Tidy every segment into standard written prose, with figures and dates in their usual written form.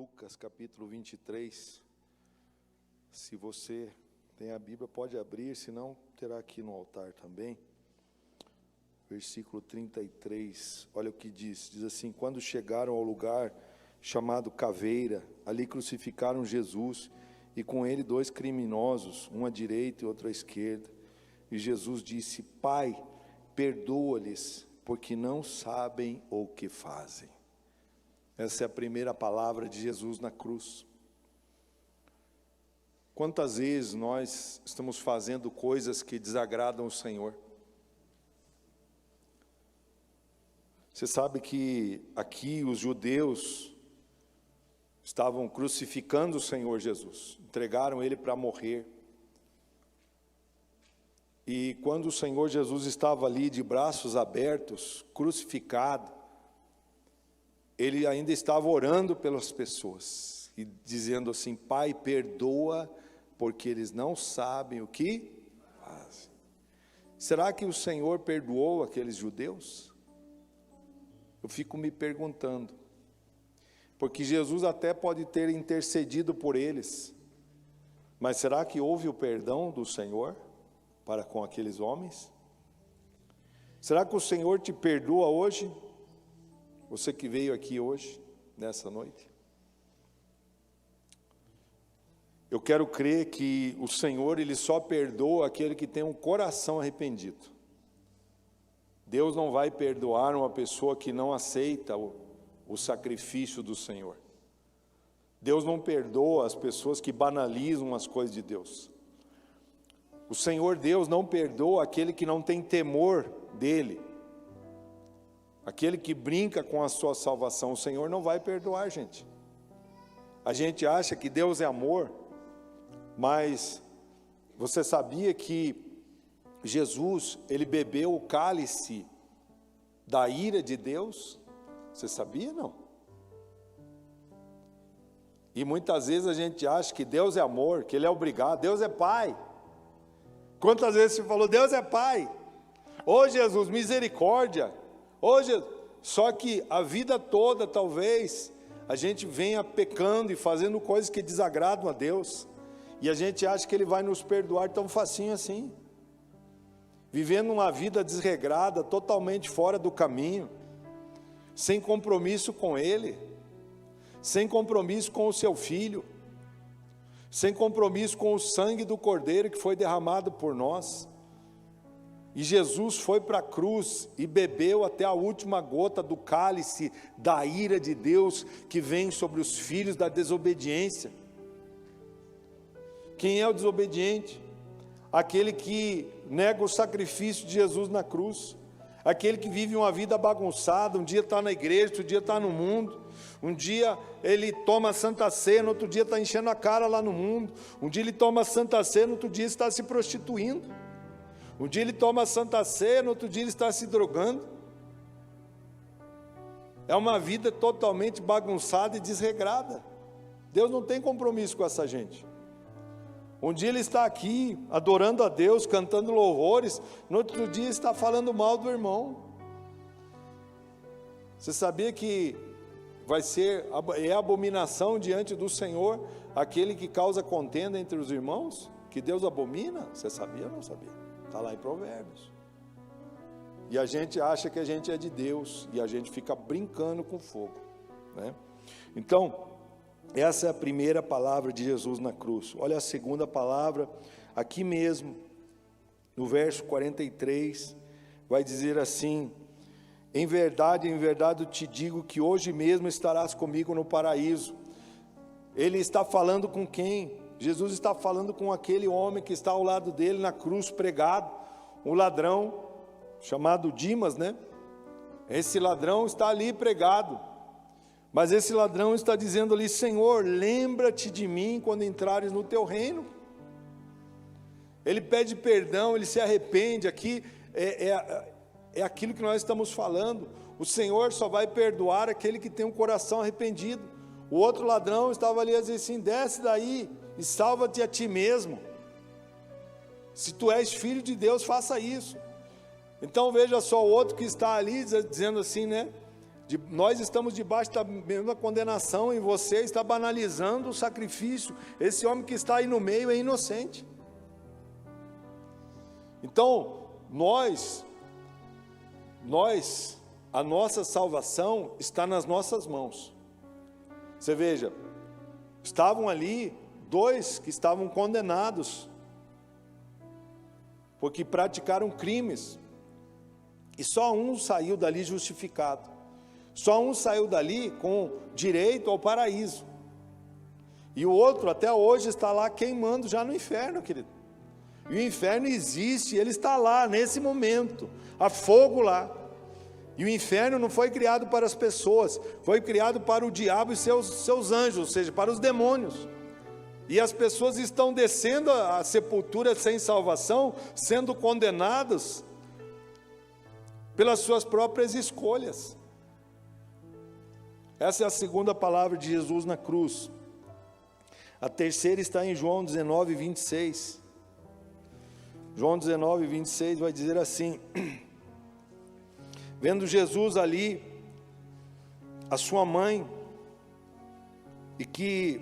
Lucas capítulo 23. Se você tem a Bíblia, pode abrir, senão terá aqui no altar também. Versículo 33, olha o que diz assim: quando chegaram ao lugar chamado Caveira, ali crucificaram Jesus, e com ele 2 criminosos, um à direita e outro à esquerda. E Jesus disse: Pai, perdoa-lhes, porque não sabem o que fazem. Essa é a primeira palavra de Jesus na cruz. Quantas vezes nós estamos fazendo coisas que desagradam o Senhor? Você sabe que aqui os judeus estavam crucificando o Senhor Jesus, entregaram Ele para morrer. E quando o Senhor Jesus estava ali de braços abertos, crucificado, Ele ainda estava orando pelas pessoas e dizendo assim: Pai, perdoa, porque eles não sabem o que fazem. Será que o Senhor perdoou aqueles judeus? Eu fico me perguntando, porque Jesus até pode ter intercedido por eles, mas será que houve o perdão do Senhor para com aqueles homens? Será que o Senhor te perdoa hoje? Você que veio aqui hoje, nessa noite? Eu quero crer que o Senhor, Ele só perdoa aquele que tem um coração arrependido. Deus não vai perdoar uma pessoa que não aceita o sacrifício do Senhor. Deus não perdoa as pessoas que banalizam as coisas de Deus. O Senhor Deus não perdoa aquele que não tem temor dEle, aquele que brinca com a sua salvação. O Senhor não vai perdoar, gente. A gente acha que Deus é amor, mas você sabia que Jesus, Ele bebeu o cálice da ira de Deus? Você sabia, não? E muitas vezes a gente acha que Deus é amor, que Ele é obrigado. Deus é Pai. Quantas vezes você falou: Deus é Pai? Ô Jesus, misericórdia. Ô Jesus. Só que a vida toda, talvez, a gente venha pecando e fazendo coisas que desagradam a Deus, e a gente acha que Ele vai nos perdoar tão facinho assim, vivendo uma vida desregrada, totalmente fora do caminho, sem compromisso com Ele, sem compromisso com o seu Filho, sem compromisso com o sangue do Cordeiro que foi derramado por nós. E Jesus foi para a cruz e bebeu até a última gota do cálice da ira de Deus que vem sobre os filhos da desobediência. Quem é o desobediente? Aquele que nega o sacrifício de Jesus na cruz, aquele que vive uma vida bagunçada, um dia está na igreja, outro dia está no mundo, um dia ele toma a Santa Ceia, no outro dia está enchendo a cara lá no mundo, um dia ele toma a Santa Ceia, no outro dia está se prostituindo, um dia ele toma a Santa Ceia, no outro dia ele está se drogando. É uma vida totalmente bagunçada e desregrada. Deus não tem compromisso com essa gente. Um dia ele está aqui adorando a Deus, cantando louvores, no outro dia está falando mal do irmão. Você sabia que é abominação diante do Senhor aquele que causa contenda entre os irmãos? Que Deus abomina? Você sabia ou não sabia? Está lá em Provérbios. E a gente acha que a gente é de Deus, e a gente fica brincando com fogo, né? Então, essa é a primeira palavra de Jesus na cruz. Olha a segunda palavra, aqui mesmo, no verso 43, vai dizer assim: em verdade eu te digo que hoje mesmo estarás comigo no paraíso. Ele está falando com quem? Jesus está falando com aquele homem que está ao lado dele na cruz pregado, um ladrão chamado Dimas, né? Esse ladrão está ali pregado. Mas esse ladrão está dizendo ali: Senhor, lembra-te de mim quando entrares no teu reino. Ele pede perdão, ele se arrepende. Aqui é aquilo que nós estamos falando. O Senhor só vai perdoar aquele que tem um coração arrependido. O outro ladrão estava ali a dizer assim: desce daí e salva-te a ti mesmo. Se tu és filho de Deus, faça isso. Então veja só o outro que está ali dizendo assim, né? Nós estamos debaixo da mesma condenação e você está banalizando o sacrifício. Esse homem que está aí no meio é inocente. Então, a nossa salvação está nas nossas mãos. Você veja, estavam ali 2 que estavam condenados, porque praticaram crimes, e só um saiu dali justificado, só um saiu dali com direito ao paraíso, e o outro até hoje está lá queimando já no inferno, querido. E o inferno existe, ele está lá nesse momento, há fogo lá. E o inferno não foi criado para as pessoas, foi criado para o diabo e seus anjos, ou seja, para os demônios. E as pessoas estão descendo a sepultura sem salvação, sendo condenadas pelas suas próprias escolhas. Essa é a segunda palavra de Jesus na cruz. A terceira está em João 19, 26. João 19, 26 vai dizer assim: vendo Jesus ali, a sua mãe, e que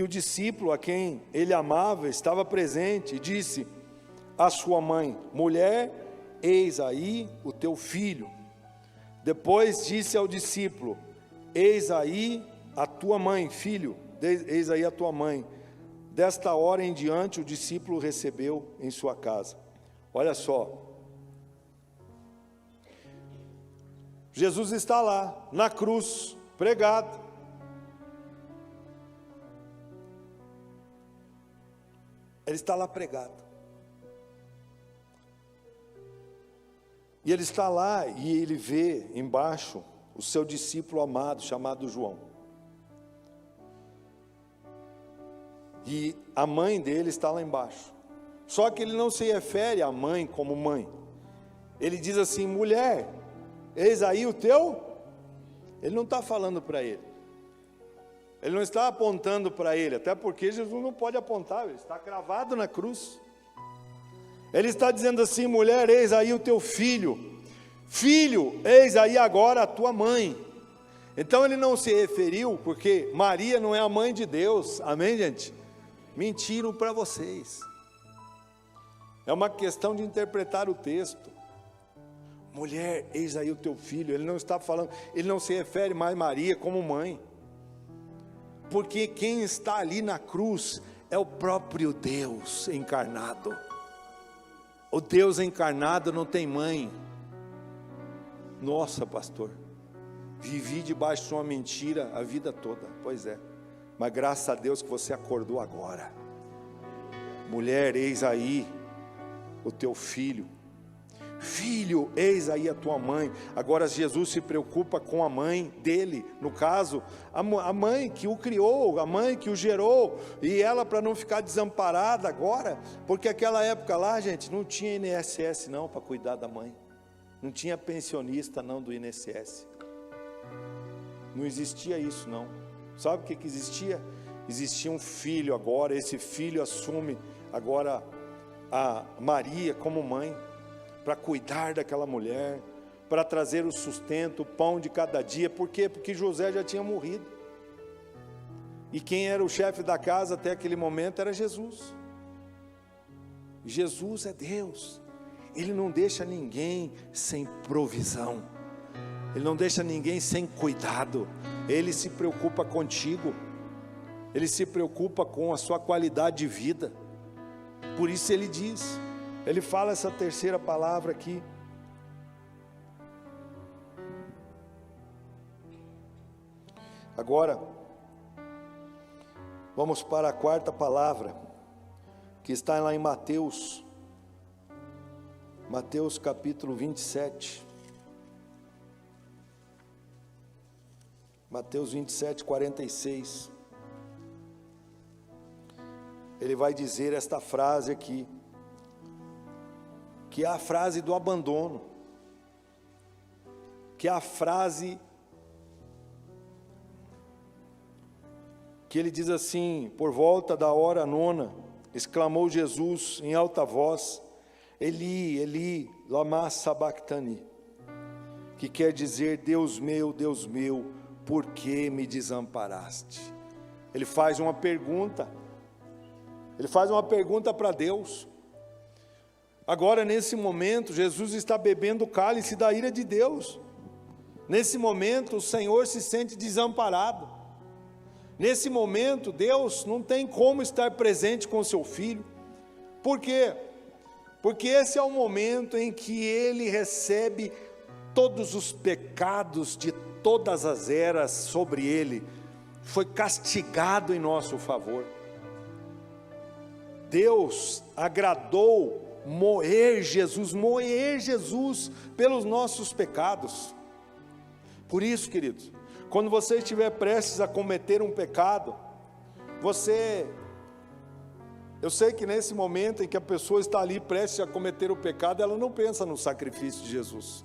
o discípulo a quem ele amava estava presente, e disse à sua mãe: mulher, eis aí o teu filho. Depois disse ao discípulo: eis aí a tua mãe, filho, eis aí a tua mãe. Desta hora em diante o discípulo recebeu em sua casa. Olha só, Jesus está lá, na cruz, pregado. Ele está lá pregado. E ele está lá e ele vê embaixo o seu discípulo amado, chamado João. E a mãe dele está lá embaixo. Só que ele não se refere à mãe como mãe. Ele diz assim: mulher, eis aí o teu. Ele não está falando para ele. Ele não está apontando para ele, até porque Jesus não pode apontar, ele está cravado na cruz. Ele está dizendo assim: mulher, eis aí o teu filho. Filho, eis aí agora a tua mãe. Então ele não se referiu, porque Maria não é a mãe de Deus, amém, gente? Mentiram para vocês. É uma questão de interpretar o texto. Mulher, eis aí o teu filho. Ele não está falando, ele não se refere mais a Maria como mãe, porque quem está ali na cruz é o próprio Deus encarnado. O Deus encarnado não tem mãe. Nossa, pastor, vivi debaixo de uma mentira a vida toda. Pois é, mas graças a Deus que você acordou agora. Mulher, eis aí o teu filho. Filho, eis aí a tua mãe. Agora Jesus se preocupa com a mãe dele, no caso, a mãe que o criou, a mãe que o gerou, e ela, para não ficar desamparada agora, porque aquela época lá, gente, não tinha INSS não para cuidar da mãe, não tinha pensionista não do INSS, não existia isso não. Sabe o que existia? Existia um filho agora, esse filho assume agora a Maria como mãe, para cuidar daquela mulher, para trazer o sustento, o pão de cada dia. Por quê? Porque José já tinha morrido, e quem era o chefe da casa até aquele momento era Jesus. Jesus é Deus, Ele não deixa ninguém sem provisão, Ele não deixa ninguém sem cuidado, Ele se preocupa contigo, Ele se preocupa com a sua qualidade de vida. Por isso Ele diz, Ele fala essa terceira palavra aqui. Agora, vamos para a quarta palavra, que está lá em Mateus capítulo 27. Mateus 27, 46. Ele vai dizer esta frase aqui, que é a frase do abandono, que é a frase que ele diz assim: por volta da hora nona, exclamou Jesus em alta voz: Eli, Eli, lama sabachthani. que quer dizer: Deus meu, por que me desamparaste? Ele faz uma pergunta. Ele faz uma pergunta para Deus. Agora, nesse momento, Jesus está bebendo o cálice da ira de Deus. Nesse momento, o Senhor se sente desamparado. Nesse momento, Deus não tem como estar presente com seu filho. Por quê? Porque esse é o momento em que ele recebe todos os pecados de todas as eras sobre ele. Foi castigado em nosso favor. Deus agradou moer Jesus pelos nossos pecados. Por isso, queridos, quando você estiver prestes a cometer um pecado, eu sei que nesse momento em que a pessoa está ali prestes a cometer o pecado, ela não pensa no sacrifício de Jesus.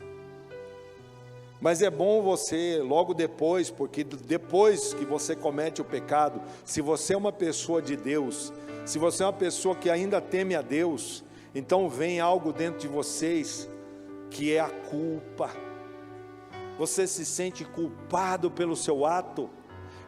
Mas é bom você, logo depois, porque depois que você comete o pecado, se você é uma pessoa de Deus, se você é uma pessoa que ainda teme a Deus, então vem algo dentro de vocês, que é a culpa. Você se sente culpado pelo seu ato,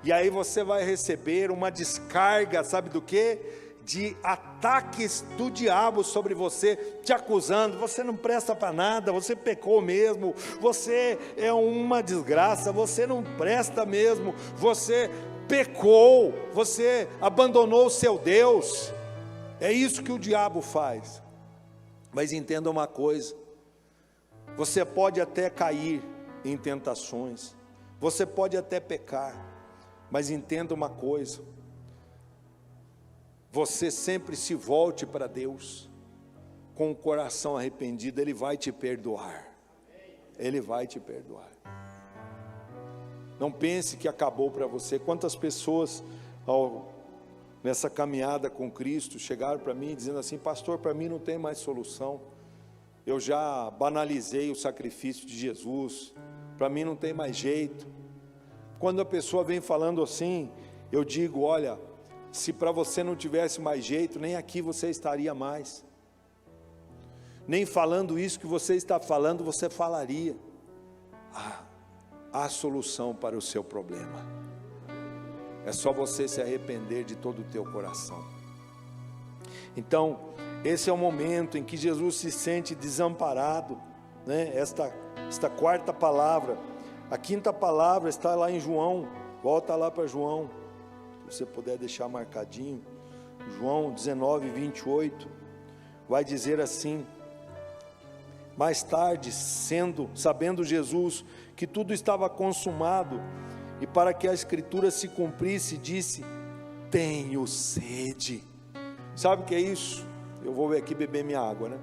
e aí você vai receber uma descarga, sabe do quê? De ataques do diabo sobre você, te acusando: você não presta para nada, você pecou mesmo, você é uma desgraça, você não presta mesmo, você pecou, você abandonou o seu Deus. É isso que o diabo faz. Mas entenda uma coisa: você pode até cair em tentações, você pode até pecar, mas entenda uma coisa: você sempre se volte para Deus com o coração arrependido, Ele vai te perdoar. Ele vai te perdoar. Não pense que acabou para você. Quantas pessoas nessa caminhada com Cristo chegaram para mim dizendo assim: pastor, para mim não tem mais solução, eu já banalizei o sacrifício de Jesus, para mim não tem mais jeito. Quando a pessoa vem falando assim, eu digo: olha, se para você não tivesse mais jeito, nem aqui você estaria mais, nem falando isso que você está falando, você falaria. Há solução para o seu problema, é só você se arrepender de todo o teu coração. Então, esse é o momento em que Jesus se sente desamparado, né? Esta quarta palavra, a quinta palavra está lá em João, volta lá para João, se você puder deixar marcadinho, João 19, 28, vai dizer assim: mais tarde, sabendo Jesus que tudo estava consumado, e para que a escritura se cumprisse, disse: tenho sede. Sabe o que é isso? Eu vou aqui beber minha água, né?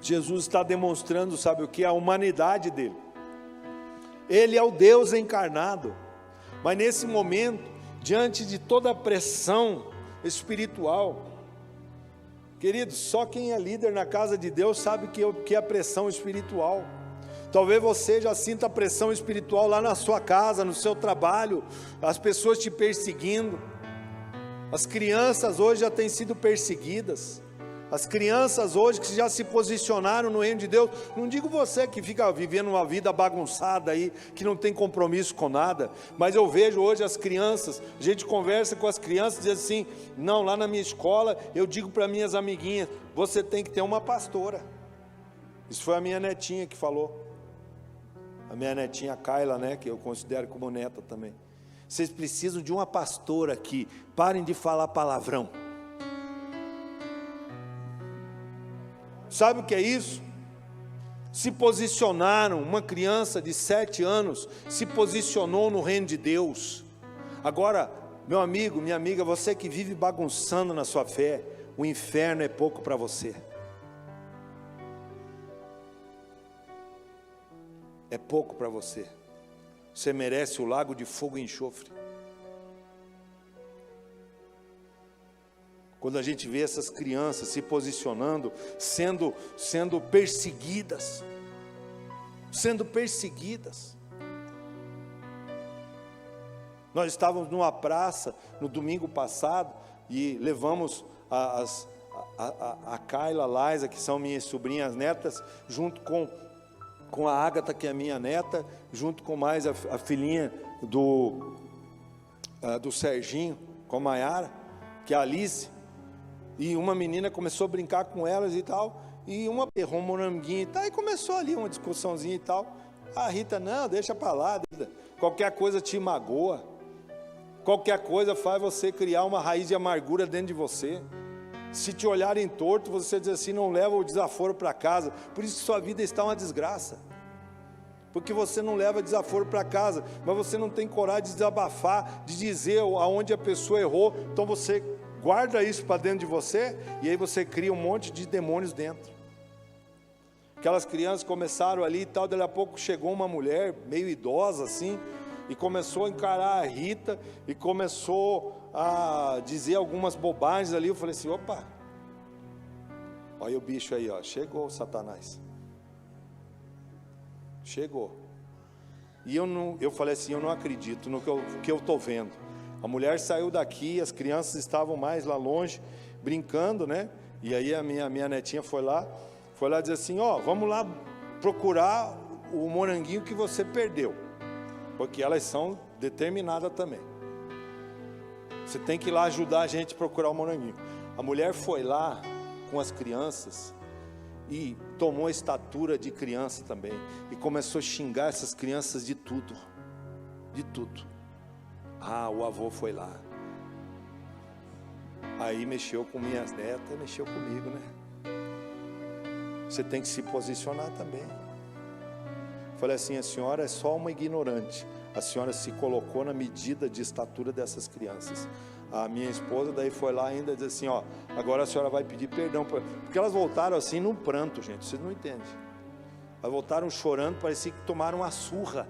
Jesus está demonstrando, sabe o que? A humanidade dele. Ele é o Deus encarnado, mas nesse momento, diante de toda a pressão espiritual, queridos, só quem é líder na casa de Deus sabe o que é pressão espiritual. Talvez você já sinta pressão espiritual lá na sua casa, no seu trabalho, as pessoas te perseguindo. As crianças hoje já têm sido perseguidas. As crianças hoje que já se posicionaram no reino de Deus, não digo você que fica vivendo uma vida bagunçada aí, que não tem compromisso com nada, mas eu vejo hoje as crianças, a gente conversa com as crianças e diz assim: não, lá na minha escola eu digo para minhas amiguinhas, você tem que ter uma pastora. Isso foi a minha netinha que falou, a minha netinha Kayla, né, que eu considero como neta também. Vocês precisam de uma pastora aqui, parem de falar palavrão. Sabe o que é isso? Se posicionaram, uma criança de 7 anos se posicionou no reino de Deus. Agora, meu amigo, minha amiga, você que vive bagunçando na sua fé, o inferno é pouco para você. É pouco para você. Você merece o lago de fogo e enxofre. Quando a gente vê essas crianças se posicionando, sendo perseguidas, Nós estávamos numa praça no domingo passado e levamos a Kayla, a Liza, que são minhas sobrinhas netas, junto com com a Ágata, que é a minha neta, junto com mais a filhinha do Serginho, com a Maiara, que é a Alice, e uma menina começou a brincar com elas e tal, e uma errou um moranguinho e tal, e começou ali uma discussãozinha e tal. A Rita, não, deixa para lá, qualquer coisa te magoa, qualquer coisa faz você criar uma raiz de amargura dentro de você. Se te olharem torto, você diz assim, não leva o desaforo para casa. Por isso que sua vida está uma desgraça, porque você não leva desaforo para casa, mas você não tem coragem de desabafar, de dizer aonde a pessoa errou. Então você guarda isso para dentro de você, e aí você cria um monte de demônios dentro. Aquelas crianças começaram ali e tal, daí a pouco chegou uma mulher meio idosa assim, e começou a encarar a Rita, e começou a dizer algumas bobagens ali. Eu falei assim, opa, olha o bicho aí, ó, chegou o Satanás, chegou. E eu falei assim, eu não acredito no que eu estou vendo. A mulher saiu daqui, as crianças estavam mais lá longe, brincando, né? E aí a minha netinha foi lá dizer assim, ó, vamos lá procurar o moranguinho que você perdeu, porque elas são determinadas também. Você tem que ir lá ajudar a gente a procurar o moranguinho. A mulher foi lá com as crianças e tomou a estatura de criança também, e começou a xingar essas crianças de tudo, de tudo. Ah, o avô foi lá, aí mexeu com minhas netas, mexeu comigo, né? Você tem que se posicionar também. Falei assim, a senhora é só uma ignorante, a senhora se colocou na medida de estatura dessas crianças. A minha esposa daí foi lá ainda dizer assim, ó, agora a senhora vai pedir perdão, porque elas voltaram assim num pranto, gente, vocês não entendem. Elas voltaram chorando, parecia que tomaram uma surra,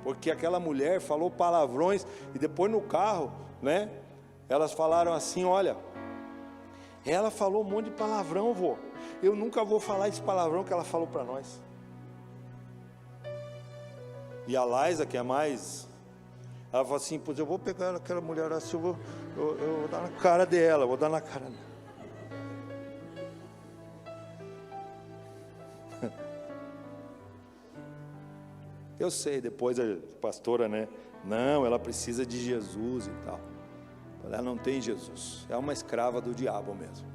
porque aquela mulher falou palavrões, e depois no carro, né, elas falaram assim, olha, ela falou um monte de palavrão, vô, eu nunca vou falar esse palavrão que ela falou para nós. E a Laisa, que é mais, ela falou assim, pois eu vou pegar aquela mulher assim, eu vou dar na cara dela, vou dar na cara dela. Eu sei, depois a pastora, né, não, ela precisa de Jesus e tal. Ela não tem Jesus, é uma escrava do diabo mesmo.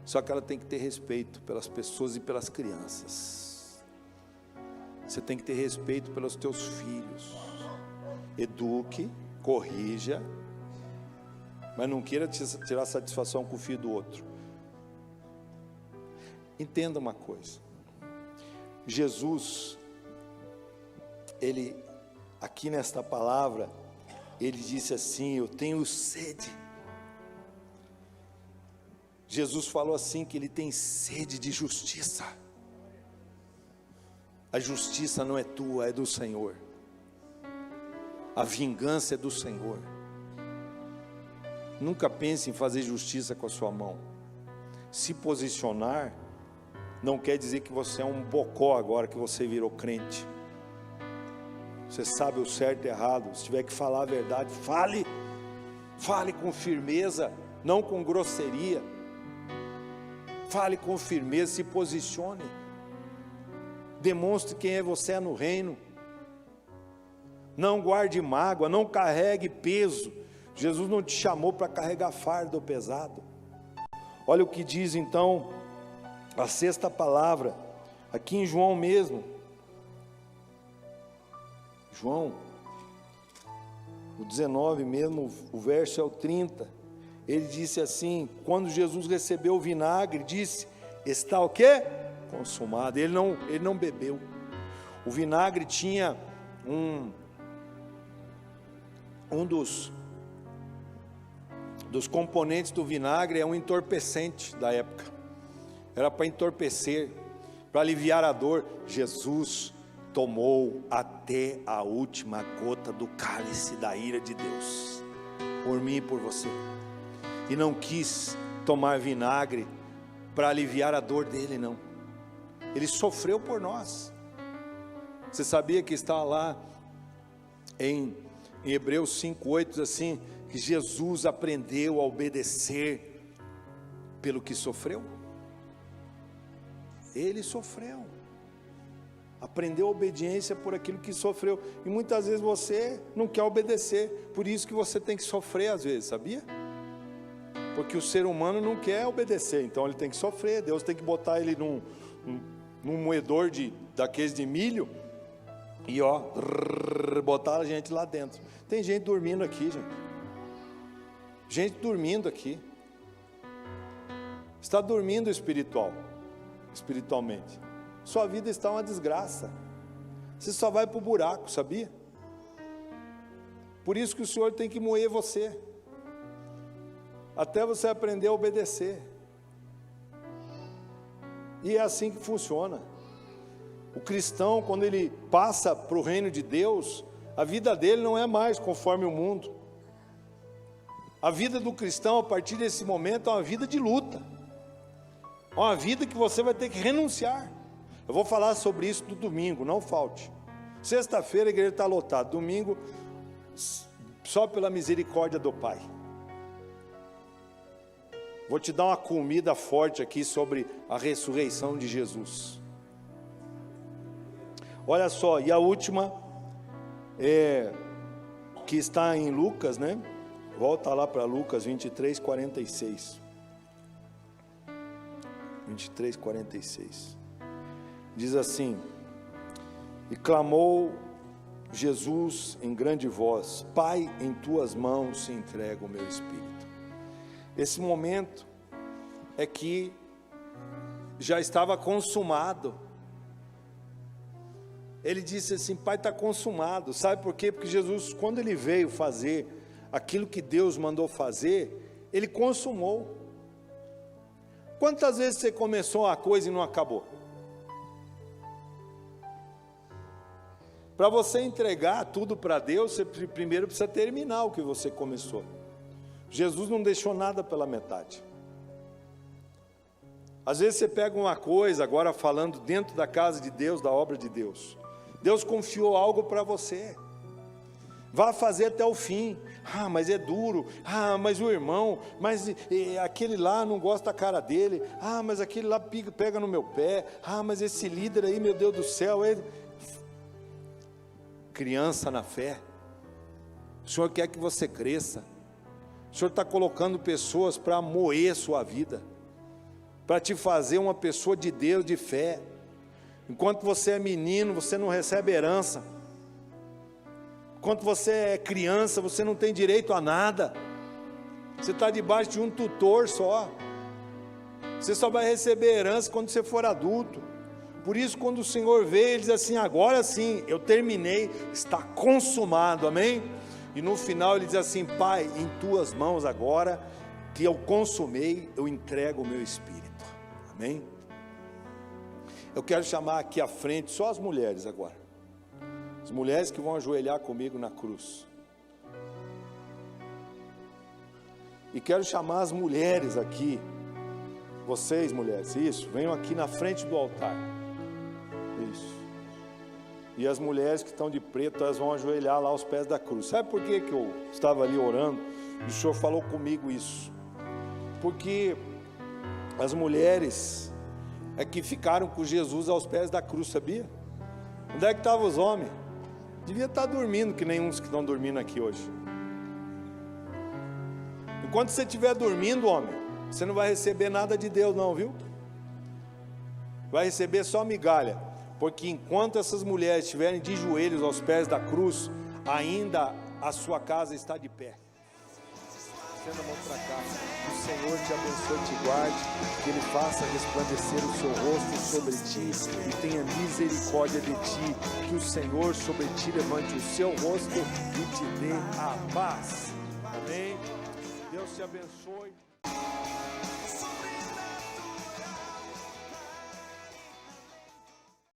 Só que ela tem que ter respeito pelas pessoas e pelas crianças. Você tem que ter respeito pelos teus filhos. Eduque, corrija, mas não queira tirar satisfação com o filho do outro. Entenda uma coisa, Jesus, ele, aqui nesta palavra, ele disse assim, eu tenho sede. Jesus falou assim, que ele tem sede de justiça. A justiça não é tua, é do Senhor. A vingança é do Senhor. Nunca pense em fazer justiça com a sua mão. Se posicionar não quer dizer que você é um bocó agora que você virou crente. Você sabe o certo e errado. Se tiver que falar a verdade, fale. Fale com firmeza, não com grosseria. Fale com firmeza, se posicione. Demonstre quem é você no reino. Não guarde mágoa, não carregue peso. Jesus não te chamou para carregar fardo pesado. Olha o que diz então a sexta palavra, aqui em João mesmo. João, o 19 mesmo, o verso é o 30. Ele disse assim, quando Jesus recebeu o vinagre, disse, está o quê? Consumado. Ele não bebeu. O vinagre tinha um dos componentes do vinagre, é um entorpecente da época. Era para entorpecer, para aliviar a dor. Jesus tomou até a última gota do cálice da ira de Deus, por mim e por você, e não quis tomar vinagre para aliviar a dor dele, não. Ele sofreu por nós. Você sabia que está lá em Hebreus 5:8, diz assim, que Jesus aprendeu a obedecer pelo que sofreu? Ele sofreu. Aprendeu a obediência por aquilo que sofreu. E muitas vezes você não quer obedecer. Por isso que você tem que sofrer às vezes, sabia? Porque o ser humano não quer obedecer, então ele tem que sofrer. Deus tem que botar ele num moedor daqueles de milho e botar a gente lá dentro. Tem gente dormindo aqui, gente. Gente dormindo aqui. Está dormindo espiritualmente. Sua vida está uma desgraça. Você só vai para o buraco, sabia? Por isso que o Senhor tem que moer você, até você aprender a obedecer. E é assim que funciona. O cristão, quando ele passa para o reino de Deus, a vida dele não é mais conforme o mundo. A vida do cristão, a partir desse momento, é uma vida de luta. É uma vida que você vai ter que renunciar. Eu vou falar sobre isso no domingo, não falte. Sexta-feira a igreja está lotada, domingo, só pela misericórdia do Pai. Vou te dar uma comida forte aqui sobre a ressurreição de Jesus. Olha só, e a última, que está em Lucas, né? Volta lá para Lucas 23, 46. 23, 46. Diz assim: e clamou Jesus em grande voz: Pai, em tuas mãos se entrega o meu espírito. Esse momento é que já estava consumado. Ele disse assim: Pai, está consumado. Sabe por quê? Porque Jesus, quando ele veio fazer aquilo que Deus mandou fazer, ele consumou. Quantas vezes você começou uma coisa e não acabou? Para você entregar tudo para Deus, você primeiro precisa terminar o que você começou. Jesus não deixou nada pela metade. Às vezes você pega uma coisa, agora falando dentro da casa de Deus, da obra de Deus. Deus confiou algo para você. Vá fazer até o fim. Ah, mas é duro. Ah, mas o irmão, mas aquele lá não gosta da cara dele. Ah, mas aquele lá pega no meu pé. Ah, mas esse líder aí, meu Deus do céu, ele... Criança na fé, o Senhor quer que você cresça. O Senhor está colocando pessoas para moer sua vida, para te fazer uma pessoa de Deus, de fé. Enquanto você é menino, você não recebe herança. Enquanto você é criança, você não tem direito a nada. Você está debaixo de um tutor só. Você só vai receber herança quando você for adulto. Por isso, quando o Senhor veio, Ele diz assim: agora sim, eu terminei, está consumado, amém? E no final Ele diz assim: Pai, em tuas mãos agora, que eu consumei, eu entrego o meu espírito, amém? Eu quero chamar aqui à frente só as mulheres agora, as mulheres que vão ajoelhar comigo na cruz. E quero chamar as mulheres aqui, vocês mulheres, isso, venham aqui na frente do altar. Isso. E as mulheres que estão de preto, elas vão ajoelhar lá aos pés da cruz. Sabe por que eu estava ali orando? E o Senhor falou comigo isso. Porque as mulheres é que ficaram com Jesus aos pés da cruz, sabia? Onde é que estavam os homens? Devia estar dormindo, que nem uns que estão dormindo aqui hoje. Enquanto você estiver dormindo, homem, você não vai receber nada de Deus não, viu? Vai receber só migalha. Porque enquanto essas mulheres estiverem de joelhos aos pés da cruz, ainda a sua casa está de pé. Estenda a mão para cá. Que o Senhor te abençoe e te guarde, que Ele faça resplandecer o seu rosto sobre ti e tenha misericórdia de ti. Que o Senhor sobre ti levante o seu rosto e te dê a paz. Amém? Deus te abençoe.